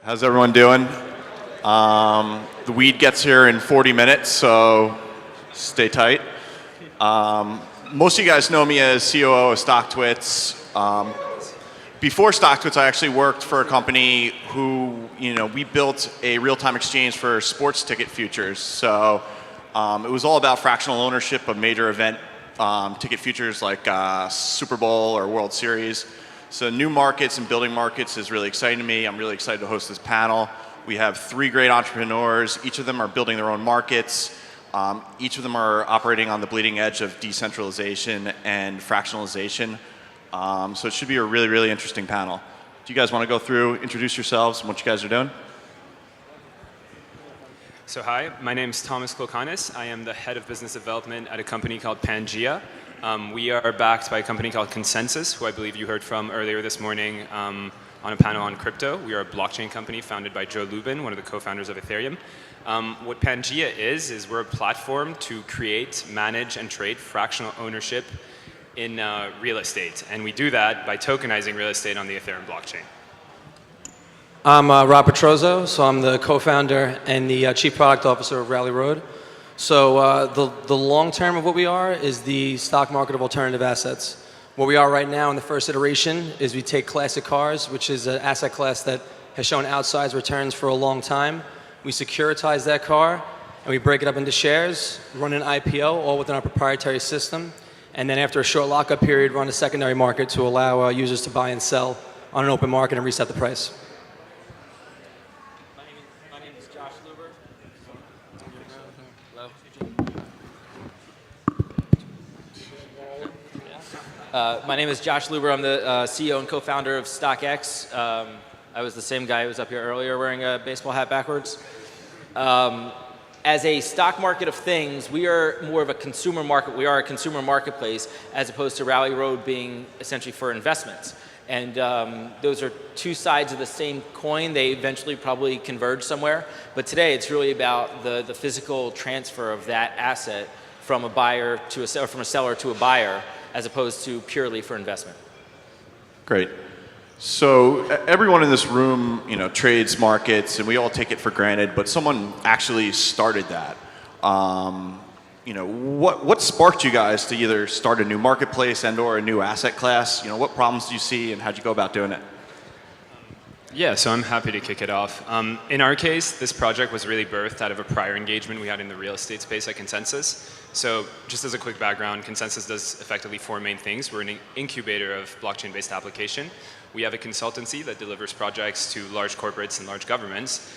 How's everyone doing? The weed gets here in 40 minutes, so stay tight. Most of you guys know me as COO of StockTwits. Before StockTwits, I actually worked for a company who, we built a real-time exchange for sports ticket futures. So it was all about fractional ownership of major event ticket futures like Super Bowl or World Series. So new markets and building markets is really exciting to me. I'm really excited to host this panel. We have 3 great entrepreneurs. Each of them are building their own markets. Each of them are operating on the bleeding edge of decentralization and fractionalization. So it should be a really, really interesting panel. Do you guys want to go through, introduce yourselves and what you guys are doing? So hi, my name is Thomas Klocanas. I am the head of business development at a company called Pangea. We are backed by a company called Consensus, who I believe you heard from earlier this morning on a panel on crypto. We are a blockchain company founded by Joe Luber, one of the co-founders of Ethereum. What Pangea is we're a platform to create, manage, and trade fractional ownership in real estate. And we do that by tokenizing real estate on the Ethereum blockchain. I'm Rob Petrozzo, so I'm the co-founder and the chief product officer of Rally Road. So the long term of what we are is the stock market of alternative assets. What we are right now in the first iteration is we take classic cars, which is an asset class that has shown outsized returns for a long time. We securitize that car and we break it up into shares, run an IPO, all within our proprietary system. And then after a short lockup period, run a secondary market to allow users to buy and sell on an open market and reset the price. My name is Josh Luber. My name is Josh Luber. I'm the CEO and co-founder of StockX. I was the same guy who was up here earlier wearing a baseball hat backwards. As a stock market of things, we are more of a consumer market. We are a consumer marketplace as opposed to Rally Road being essentially for investments. And those are two sides of the same coin. They eventually probably converge somewhere. But today it's really about the physical transfer of that asset from a buyer to a seller, from a seller to a buyer, as opposed to purely for investment. Great. So everyone in this room, trades markets, and we all take it for granted, but someone actually started that. What sparked you guys to either start a new marketplace and/or a new asset class? What problems do you see, and how'd you go about doing it? Yeah, so I'm happy to kick it off. In our case, this project was really birthed out of a prior engagement we had in the real estate space at Consensus. So just as a quick background, Consensus does effectively 4 main things. We're an incubator of blockchain-based application. We have a consultancy that delivers projects to large corporates and large governments.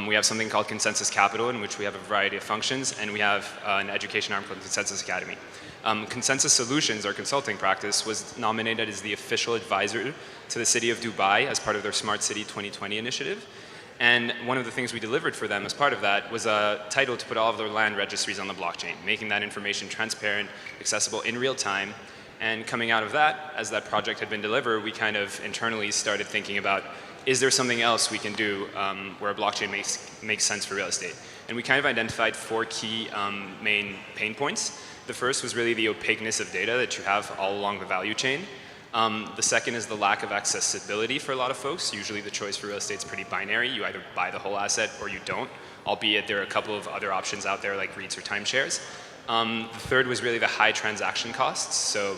We have something called Consensus Capital, in which we have a variety of functions, and we have an education arm called Consensus Academy. Consensus Solutions, our consulting practice, was nominated as the official advisor to the city of Dubai as part of their Smart City 2020 initiative. And one of the things we delivered for them as part of that was a title to put all of their land registries on the blockchain, making that information transparent, accessible in real time. And coming out of that, as that project had been delivered, we kind of internally started thinking about, is there something else we can do where a blockchain makes sense for real estate? And we kind of identified 4 key main pain points. The first was really the opaqueness of data that you have all along the value chain. The second is the lack of accessibility for a lot of folks. Usually the choice for real estate is pretty binary. You either buy the whole asset or you don't, albeit there are a couple of other options out there like REITs or timeshares. The third was really the high transaction costs. So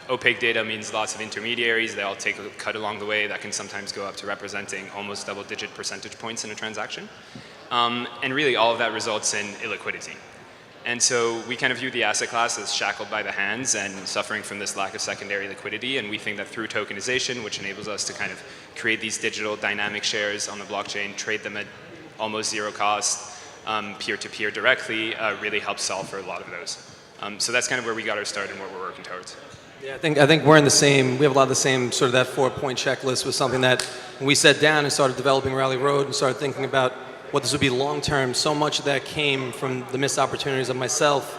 opaque data means lots of intermediaries. They all take a cut along the way that can sometimes go up to representing almost double-digit percentage points in a transaction. And really all of that results in illiquidity. And so we kind of view the asset class as shackled by the hands and suffering from this lack of secondary liquidity. And we think that through tokenization, which enables us to kind of create these digital dynamic shares on the blockchain, trade them at almost zero cost, peer-to-peer directly, really helps solve for a lot of those. So that's kind of where we got our start and what we're working towards. Yeah, I think we're in the same, we have a lot of the same sort of that 4-point checklist was something that when we sat down and started developing Rally Road and started thinking about what this would be long term, so much of that came from the missed opportunities of myself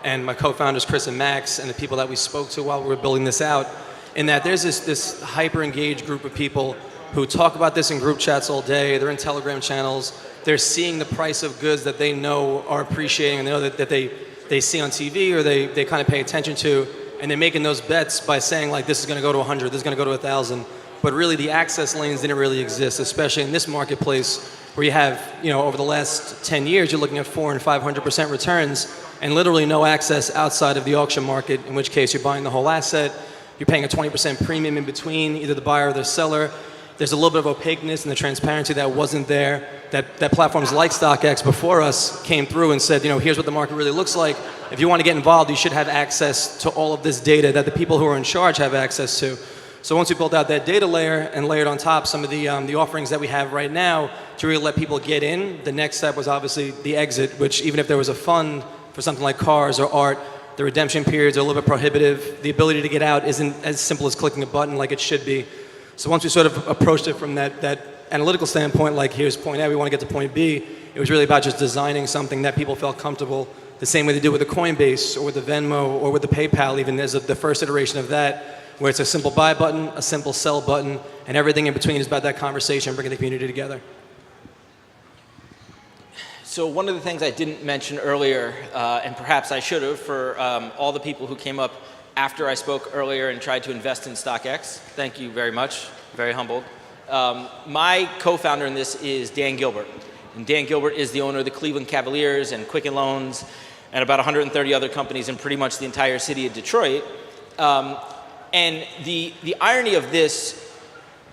and my co-founders Chris and Max and the people that we spoke to while we were building this out, in that there's this hyper engaged group of people who talk about this in group chats all day, they're in Telegram channels, they're seeing the price of goods that they know are appreciating and they know that they see on TV or they kind of pay attention to, and they're making those bets by saying like this is going to go to 100, this is going to go to 1,000. but really the access lanes didn't really exist, especially in this marketplace where you have, over the last 10 years, you're looking at 400 and 500% returns and literally no access outside of the auction market, in which case you're buying the whole asset, you're paying a 20% premium in between either the buyer or the seller. There's a little bit of opaqueness and the transparency that wasn't there, that platforms like StockX before us came through and said, here's what the market really looks like. If you want to get involved, you should have access to all of this data that the people who are in charge have access to. So once we built out that data layer and layered on top some of the offerings that we have right now to really let people get in, the next step was obviously the exit, which even if there was a fund for something like cars or art, the redemption periods are a little bit prohibitive. The ability to get out isn't as simple as clicking a button like it should be. So once we sort of approached it from that analytical standpoint, like here's point A, we want to get to point B, it was really about just designing something that people felt comfortable the same way they do with the Coinbase or with the Venmo or with the PayPal even. There's the first iteration of that where it's a simple buy button, a simple sell button, and everything in between is about that conversation, bringing the community together. So one of the things I didn't mention earlier, and perhaps I should have for all the people who came up after I spoke earlier and tried to invest in StockX, thank you very much, very humbled. My co-founder in this is Dan Gilbert. And Dan Gilbert is the owner of the Cleveland Cavaliers and Quicken Loans and about 130 other companies in pretty much the entire city of Detroit. And the irony of this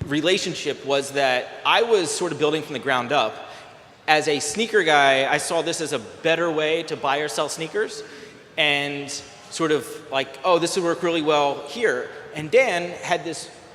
relationship was that I was sort of building from the ground up. As a sneaker guy, I saw this as a better way to buy or sell sneakers and sort of like, oh, this would work really well here. And Dan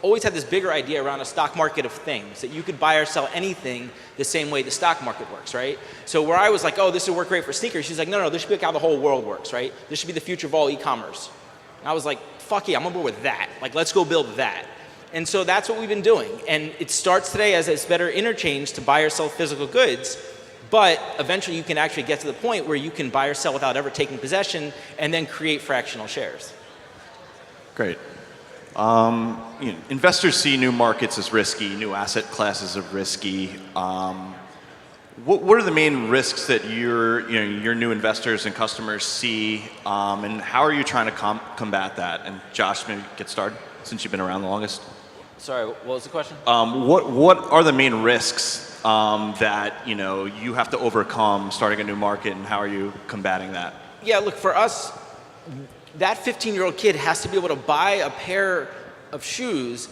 always had this bigger idea around a stock market of things, that you could buy or sell anything the same way the stock market works, right? So where I was like, oh, this would work great for sneakers, she's like, no, this should be like how the whole world works, right? This should be the future of all e-commerce. And I was like, fuck yeah, I'm on board with that. Like, let's go build that. And so that's what we've been doing. And it starts today as it's better interchange to buy or sell physical goods, but eventually you can actually get to the point where you can buy or sell without ever taking possession and then create fractional shares. Great. Investors see new markets as risky, new asset classes as risky. What are the main risks that your new investors and customers see, and how are you trying to combat that? And Josh, maybe get started since you've been around the longest. Sorry, what was the question? What are the main risks that you have to overcome starting a new market, and how are you combating that? Yeah, look, for us, that 15-year-old kid has to be able to buy a pair of shoes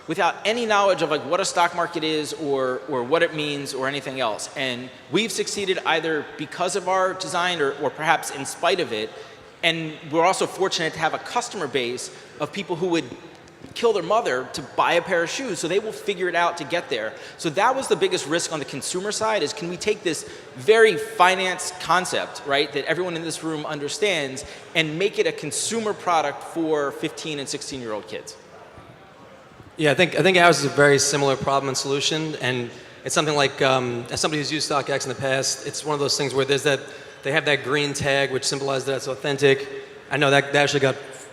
without any knowledge of like what a stock market is or what it means or anything else. And we've succeeded either because of our design or perhaps in spite of it. And we're also fortunate to have a customer base of people who would kill their mother to buy a pair of shoes, so they will figure it out to get there. So that was the biggest risk on the consumer side, is can we take this very finance concept, right, that everyone in this room understands, and make it a consumer product for 15 and 16-year-old kids? Yeah, I think ours is a very similar problem and solution, and it's something like, as somebody who's used StockX in the past, it's one of those things where they have that green tag which symbolizes that it's authentic. I know that actually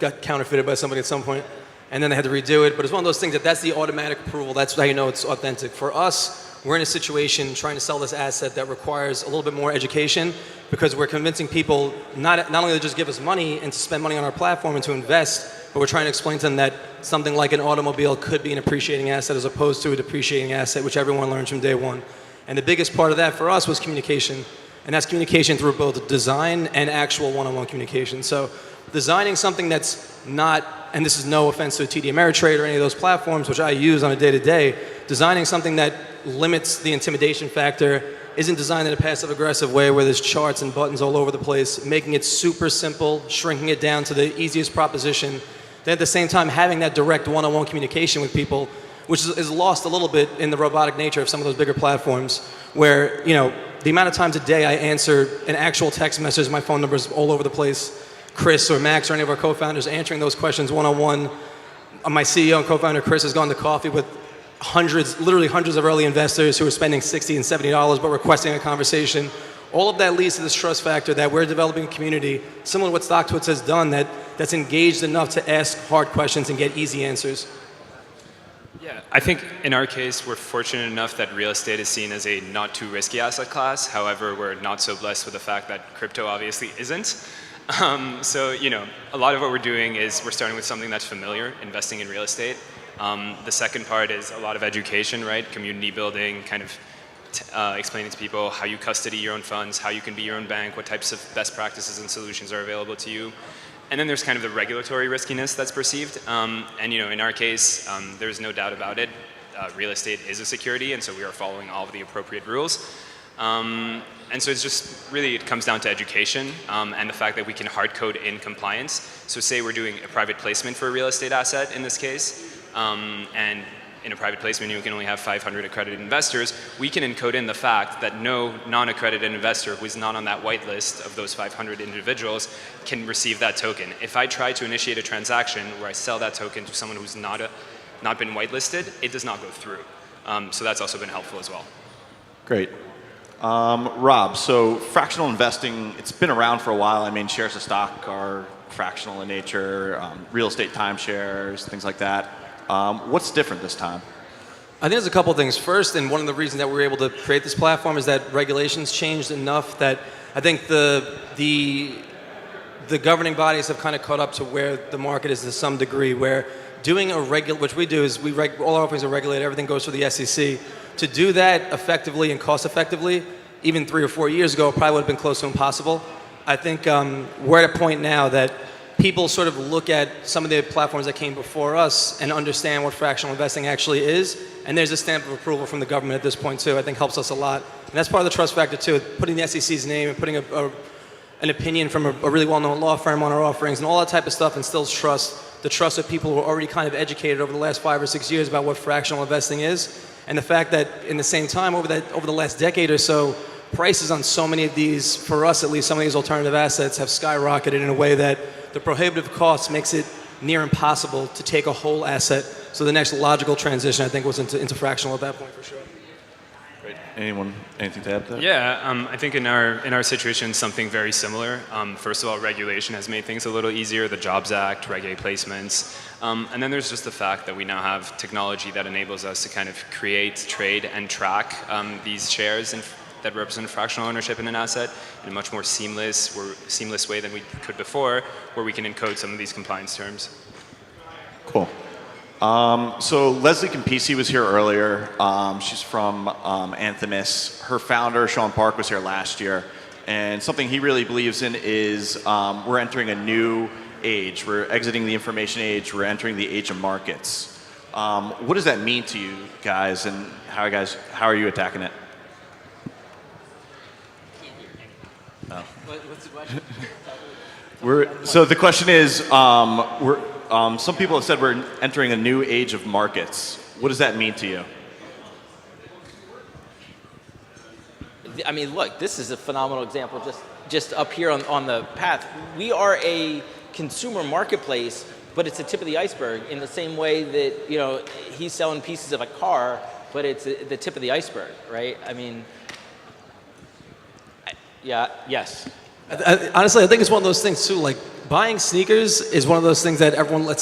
got counterfeited by somebody at some point, and then they had to redo it, but it's one of those things that's the automatic approval. That's how you know it's authentic. For us, we're in a situation trying to sell this asset that requires a little bit more education, because we're convincing people not only to just give us money and to spend money on our platform and to invest, but we're trying to explain to them that something like an automobile could be an appreciating asset as opposed to a depreciating asset, which everyone learns from day one. And the biggest part of that for us was communication. And that's communication through both design and actual one-on-one communication. So designing something that's not, and this is no offense to TD Ameritrade or any of those platforms, which I use on a day-to-day, designing something that limits the intimidation factor, isn't designed in a passive-aggressive way where there's charts and buttons all over the place, making it super simple, shrinking it down to the easiest proposition, then at the same time having that direct one-on-one communication with people, which is lost a little bit in the robotic nature of some of those bigger platforms, where the amount of times a day I answer an actual text message, my phone number's all over the place, Chris or Max or any of our co-founders answering those questions one-on-one. My CEO and co-founder Chris has gone to coffee with literally hundreds of early investors who are spending $60 and $70 but requesting a conversation. All of that leads to this trust factor that we're developing a community similar to what StockTwits has done, that's engaged enough to ask hard questions and get easy answers. Yeah, I think in our case, we're fortunate enough that real estate is seen as a not too risky asset class. However, we're not so blessed with the fact that crypto obviously isn't. So, a lot of what we're doing is we're starting with something that's familiar, investing in real estate. The second part is a lot of education, right? Community building, kind of explaining to people how you custody your own funds, how you can be your own bank, what types of best practices and solutions are available to you. And then there's kind of the regulatory riskiness that's perceived. And in our case, there's no doubt about it. Real estate is a security, and so we are following all of the appropriate rules. And so it's just really, it comes down to education and the fact that we can hard code in compliance. So say we're doing a private placement for a real estate asset in this case, and in a private placement you can only have 500 accredited investors, we can encode in the fact that no non-accredited investor who is not on that white list of those 500 individuals can receive that token. If I try to initiate a transaction where I sell that token to someone who's not been whitelisted, it does not go through. So that's also been helpful as well. Great. Rob, so fractional investing, it's been around for a while. I mean, shares of stock are fractional in nature, real estate timeshares, things like that. What's different this time? I think there's a couple things. First, and one of the reasons that we were able to create this platform is that regulations changed enough that I think the governing bodies have kind of caught up to where the market is to some degree, where doing which we do is all our offerings are regulated, everything goes through the SEC. To do that effectively and cost effectively, even 3 or 4 years ago, probably would have been close to impossible. I think we're at a point now that people sort of look at some of the platforms that came before us and understand what fractional investing actually is, and there's a stamp of approval from the government at this point too. I think helps us a lot, and that's part of the trust factor too. Putting the SEC's name and putting an opinion from a really well-known law firm on our offerings and all that type of stuff instills trust. The trust of people who are already kind of educated over the last 5 or 6 years about what fractional investing is, and the fact that in the same time over the last decade or so, prices on so many of these, for us at least, some of these alternative assets have skyrocketed in a way that the prohibitive cost makes it near impossible to take a whole asset. So the next logical transition, I think, was into fractional at that point for sure. Great. Anything to add to that? Yeah, I think in our situation, something very similar. First of all, regulation has made things a little easier, the Jobs Act, Reg A placements. And then there's just the fact that we now have technology that enables us to kind of create, trade, and track these shares that represent fractional ownership in an asset in a much more seamless way than we could before, where we can encode some of these compliance terms. Cool. So Leslie Campisi was here earlier. She's from Anthemis. Her founder, Sean Park, was here last year. And something he really believes in is we're entering a new age. We're exiting the information age. We're entering the age of markets. What does that mean to you guys, and how are you attacking it? Oh. What's the question? So the question is, some people have said we're entering a new age of markets. What does that mean to you? I mean, look, this is a phenomenal example just up here on the path. We are a consumer marketplace, but it's the tip of the iceberg in the same way that, he's selling pieces of a car, but it's the tip of the iceberg, right? I mean, yes. Honestly, I think it's one of those things too, like buying sneakers is one of those things that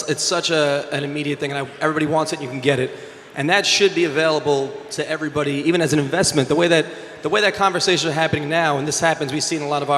it's such an immediate thing, and everybody wants it and you can get it. And that should be available to everybody, even as an investment. The way that conversations are happening now, and this happens, we see in a lot of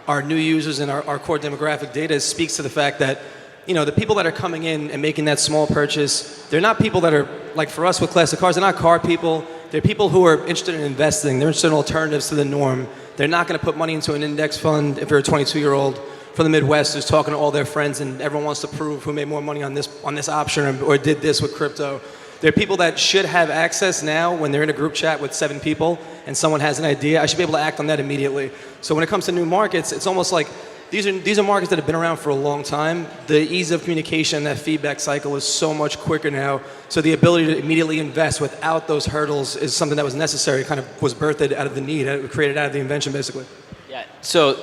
our new users and our core demographic data, speaks to the fact that, the people that are coming in and making that small purchase, they're not people that are, like for us with classic cars, they're not car people. They're people who are interested in investing. They're interested in alternatives to the norm. They're not going to put money into an index fund if you're a 22-year-old from the Midwest who's talking to all their friends and everyone wants to prove who made more money on this option or did this with crypto. They're people that should have access now when they're in a group chat with 7 people and someone has an idea. I should be able to act on that immediately. So when it comes to new markets, it's almost like these are markets that have been around for a long time. The ease of communication, that feedback cycle is so much quicker now. So the ability to immediately invest without those hurdles is something that was necessary, kind of was birthed out of the need, created out of the invention, basically. Yeah. So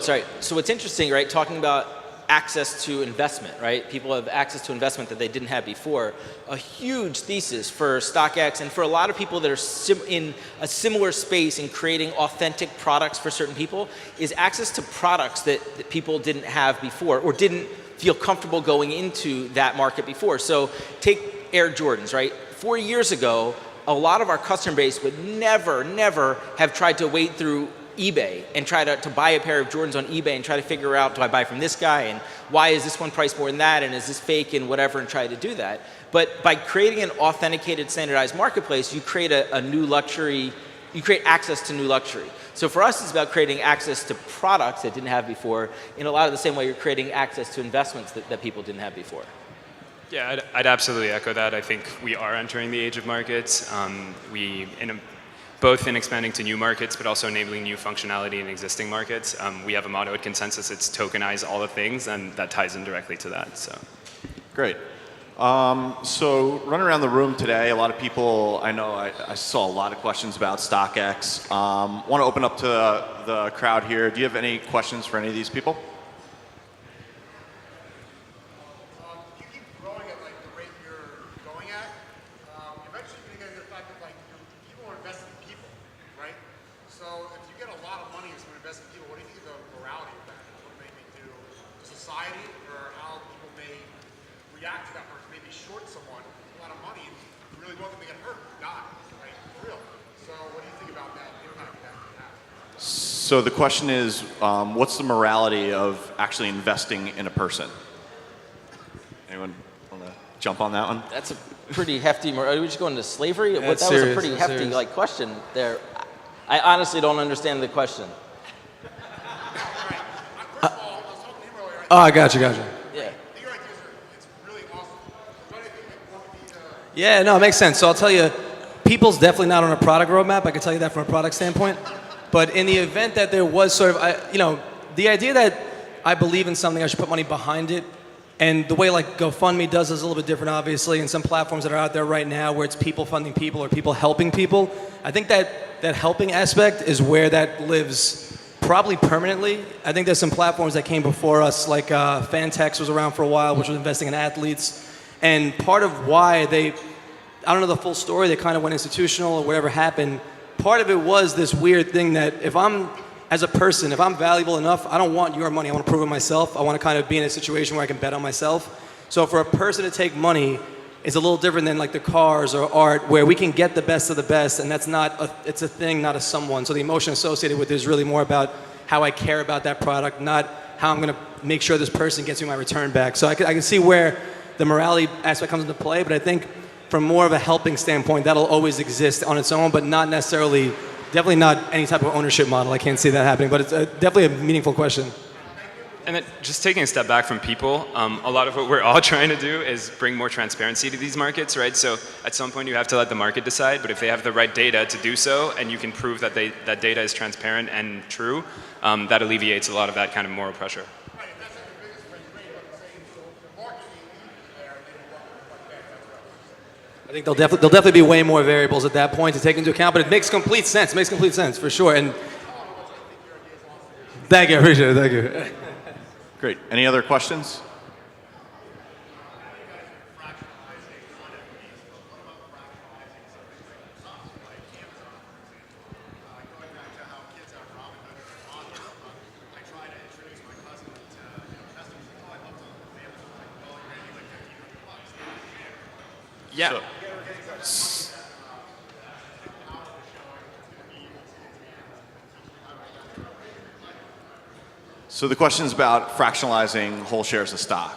what's interesting, right? Talking about access to investment, right? People have access to investment that they didn't have before. A huge thesis for StockX and for a lot of people that are in a similar space in creating authentic products for certain people is access to products that people didn't have before or didn't feel comfortable going into that market before. So take Air Jordans, right? 4 years ago, a lot of our customer base would never have tried to wade through eBay and try to buy a pair of Jordans on eBay and try to figure out, do I buy from this guy and why is this one priced more than that and is this fake and whatever, and try to do that. But by creating an authenticated, standardized marketplace, you create a new luxury, you create access to new luxury. So for us, it's about creating access to products that didn't have before in a lot of the same way you're creating access to investments that people didn't have before. Yeah, I'd absolutely echo that. I think we are entering the age of markets. Both in expanding to new markets, but also enabling new functionality in existing markets. We have a motto at Consensus, it's tokenize all the things, and that ties in directly to that. So, great. So running around the room today, a lot of people, I know I saw a lot of questions about StockX. Want to open up to the crowd here. Do you have any questions for any of these people? You keep growing at like the rate you're going at. Eventually you're going to get to the fact that like people are investing in people, right? So if you get a lot of money and someone invests in people, what do you think of the morality of that? What may they do to society, or how people may react to that person? Maybe short someone a lot of money and you really want them to get hurt, die, right? For real. So what do you think about that impact that could have? So the question is, what's the morality of actually investing in a person? Anyone want to jump on that one? That's a pretty hefty, are we just going to slavery? That's That serious, was a pretty that's hefty serious. like question there. I honestly don't understand the question. First of all, I was talking to him earlier. Oh, I got you. I Yeah. think your ideas it's really awesome. What do you think what would be the Yeah, no, it makes sense. So I'll tell you, people's definitely not on a product roadmap. I can tell you that from a product standpoint. But in the event that there was sort of, the idea that I believe in something, I should put money behind it. And the way like GoFundMe does is a little bit different, obviously, and some platforms that are out there right now where it's people funding people or people helping people. I think that helping aspect is where that lives probably permanently. I think there's some platforms that came before us, like Fantex was around for a while, which was investing in athletes. And part of why I don't know the full story, they kind of went institutional or whatever happened. Part of it was this weird thing that if I'm, as a person, if I'm valuable enough, I don't want your money, I want to prove it myself. I want to kind of be in a situation where I can bet on myself. So for a person to take money is a little different than like the cars or art, where we can get the best of the best, and that's it's a thing, not a someone. So the emotion associated with it is really more about how I care about that product, not how I'm going to make sure this person gets me my return back. So I can see where the morality aspect comes into play, but I think from more of a helping standpoint, that'll always exist on its own, but not necessarily, definitely not any type of ownership model. I can't see that happening, but it's definitely a meaningful question. and then just taking a step back from people, a lot of what we're all trying to do is bring more transparency to these markets, right? So at some point you have to let the market decide, but if they have the right data to do so, and you can prove that that data is transparent and true, that alleviates a lot of that kind of moral pressure. I think there'll definitely be way more variables at that point to take into account, but it makes complete sense. It makes complete sense, for sure. And thank you, I appreciate it, thank you. Great. Any other questions? Yeah. So the question is about fractionalizing whole shares of stock.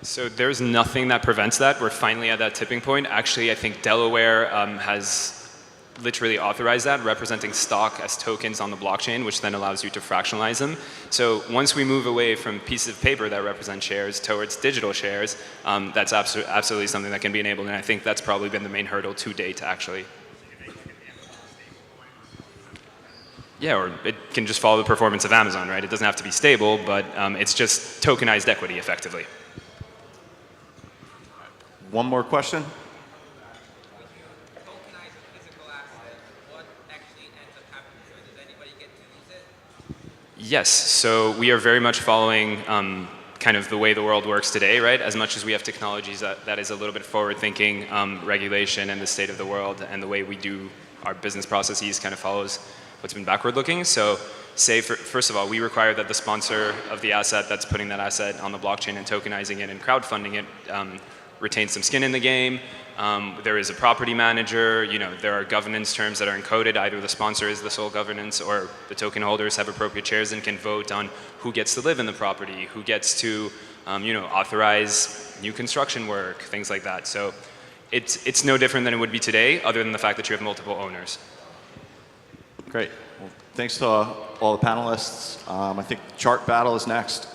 So there's nothing that prevents that. We're finally at that tipping point. Actually, I think Delaware has literally authorized that, representing stock as tokens on the blockchain, which then allows you to fractionalize them. So once we move away from pieces of paper that represent shares towards digital shares, that's absolutely something that can be enabled. And I think that's probably been the main hurdle to date, actually. Yeah, or it can just follow the performance of Amazon, right? It doesn't have to be stable, but it's just tokenized equity, effectively. One more question? Yes, so we are very much following kind of the way the world works today, right? As much as we have technologies that is a little bit forward-thinking, regulation and the state of the world and the way we do our business processes kind of follows what's been backward-looking. So say, first of all, we require that the sponsor of the asset that's putting that asset on the blockchain and tokenizing it and crowdfunding it retain some skin in the game. There is a property manager, there are governance terms that are encoded. Either the sponsor is the sole governance or the token holders have appropriate shares and can vote on who gets to live in the property, who gets to authorize new construction work, things like that. So it's no different than it would be today, other than the fact that you have multiple owners. Great. Well, thanks to all the panelists. I think chart battle is next.